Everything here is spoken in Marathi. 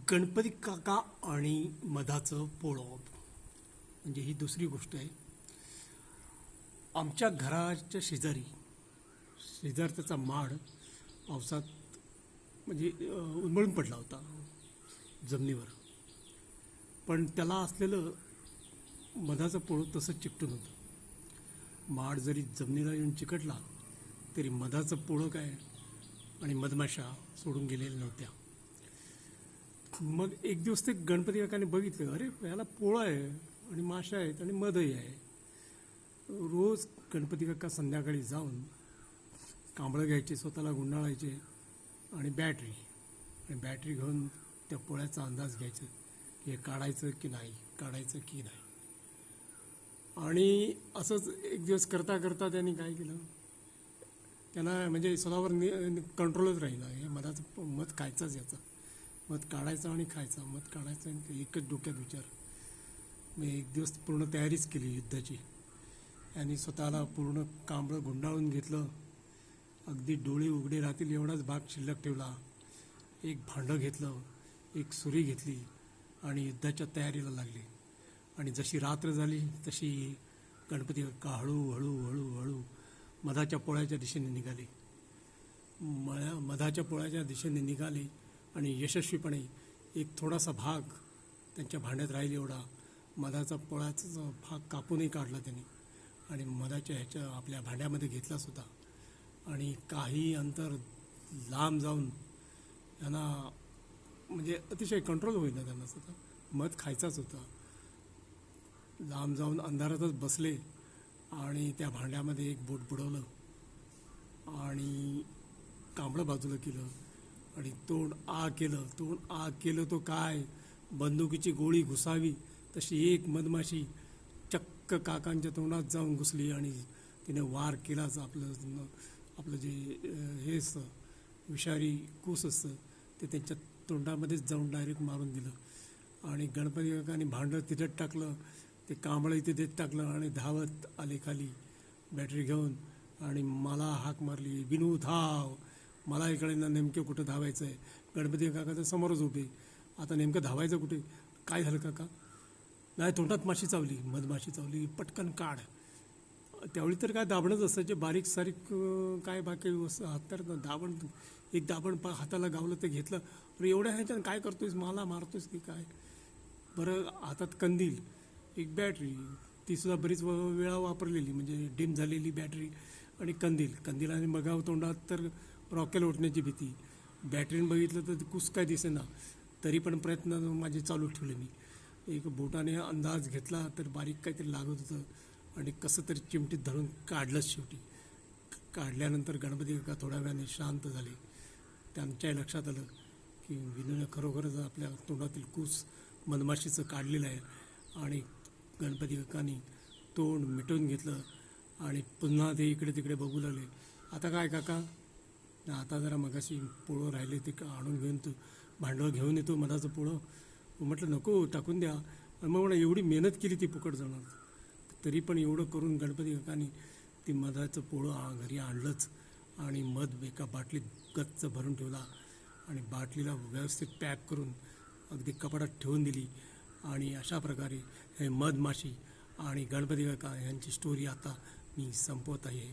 गणपती काका आणि मधाचं पोळं म्हणजे ही दुसरी गोष्ट आहे. आमच्या घराच्या शेजारचा माड पावसात म्हणजे उन्मळून पडला होता जमिनीवर. पण त्याला असलेलं मधाचं पोळं तसंच चिकटून होतं. माड जरी जमिनीला येऊन चिकटला तरी मधाचं पोळं काय आणि मधमाशा सोडून गेलेल्या नव्हत्या. मग एक दिवस ते गणपती काकाने बघितलं, अरे याला पोळं आहे आणि माशा आहेत आणि मधही आहे. रोज गणपती काका संध्याकाळी जाऊन कांबळं घ्यायचे, स्वतःला गुंडाळायचे आणि बॅटरी घेऊन त्या पोळ्याचा अंदाज घ्यायचा की हे काढायचं की नाही, काढायचं की नाही. आणि असंच एक दिवस करता करता त्यांनी काय केलं, त्यांना म्हणजे स्वतःवर कंट्रोलच राहिला. हे मधाचं मध खायचाच, याचा मध काढायचा आणि खायचा, मध काढायचा आणि एकच डोक्यात विचार. मी एक दिवस पूर्ण तयारीच केली युद्धाची. आणि स्वतःला पूर्ण कांबळं गुंडाळून घेतलं, अगदी डोळे उघडे राहतील एवढाच भाग शिल्लक ठेवला. एक भांडं घेतलं, एक सुरी घेतली आणि युद्धाच्या तयारीला लागले. आणि जशी रात्र झाली तशी गणपती काका हळू मधाच्या पोळ्याच्या दिशेने निघाले. मधाच्या पोळ्याच्या दिशेने निघाले आणि यशस्वीपणे एक थोडासा भाग त्यांच्या भांड्यात राहील एवढा मधाचा पोळ्याचा भाग कापूनही काढला त्यांनी आणि मधाच्या आपल्या भांड्यामध्ये घेतला सुद्धा. आणि काही अंतर लांब जाऊन त्यांना म्हणजे अतिशय कंट्रोल होईल त्यांना सुद्धा, मध खायचाच होता. लांब जाऊन अंधारातच बसले आणि त्या भांड्यामध्ये एक बोट बुडवलं आणि कांबळं बाजूला केलं आणि तोंड आ केलं तो काय बंदुकीची गोळी घुसावी तशी एक मधमाशी चक्क काकांच्या तोंडात जाऊन घुसली आणि तिने वार केलाच. आपलं जे हे असतं विषारी कूस असतं ते त्यांच्या तोंडामध्येच जाऊन डायरेक्ट मारून दिलं. आणि गणपती काकांनी भांडं तिथेच टाकलं, ते कांबळं तिथेच टाकलं आणि धावत आले खाली बॅटरी घेऊन आणि मला हाक मारली, बिनू धाव. मला इकडे ना नेमकं कुठं धावायचं आहे. गणपती काका तर समोरच उभे, आता नेमकं धावायचं कुठे, काय झालं काका? नाही, तोंडात माशी चावली, मधमाशी चावली, पटकन काढ. त्यावेळी तर काय दाबणच असायचे, बारीक सारीक काय बाकी हात दाबण, एक दाबण हाताला गावलं ते घेतलं. अरे एवढ्या ह्याच्यानं काय करतोयस, मला मारतोयस की काय? बरं, हातात कंदील, एक बॅटरी, ती सुद्धा बरीच वेळा वापरलेली म्हणजे डिम झालेली बॅटरी आणि कंदीलाने बघावं तोंडात तर रॉकेल उठण्याची भीती. बॅटरीनं बघितलं तर कुस काय दिसेना, तरी पण प्रयत्न माझे चालू ठेवले. मी एक बोटाने अंदाज घेतला तर बारीक काहीतरी लागत होतं आणि कसं तरी चिमटीत धरून काढलंच शेवटी. काढल्यानंतर गणपती काका थोड्या वेळाने शांत झाले. त्यांच्या लक्षात आलं की विनूने खरोखरच आपल्या तोंडातील कूस मधमाशीचं काढलेलं आहे. आणि गणपती काकांनी तोंड मिटवून घेतलं आणि पुन्हा ते इकडे तिकडे बघू लागले. आता काय काका? आता जरा मगाशी पोळं राहिले ते आणून घेऊन तू भांडवल घेऊन येतो मधाचं पोळं. म्हटलं नको, टाकून द्या. आणि मग म्हणा एवढी मेहनत केली ती फुकट जाणार. तरी पण एवढं करून गणपती काकांनी ती मधाचं पोळं घरी आणलंच आणि मध एका बाटलीत गच्च भरून ठेवला आणि बाटलीला व्यवस्थित पॅक करून अगदी कपाटात ठेवून दिली. आणि अशा प्रकारे हे मधमाशी आणि गणपती काका यांची स्टोरी आता मी संपवत आहे.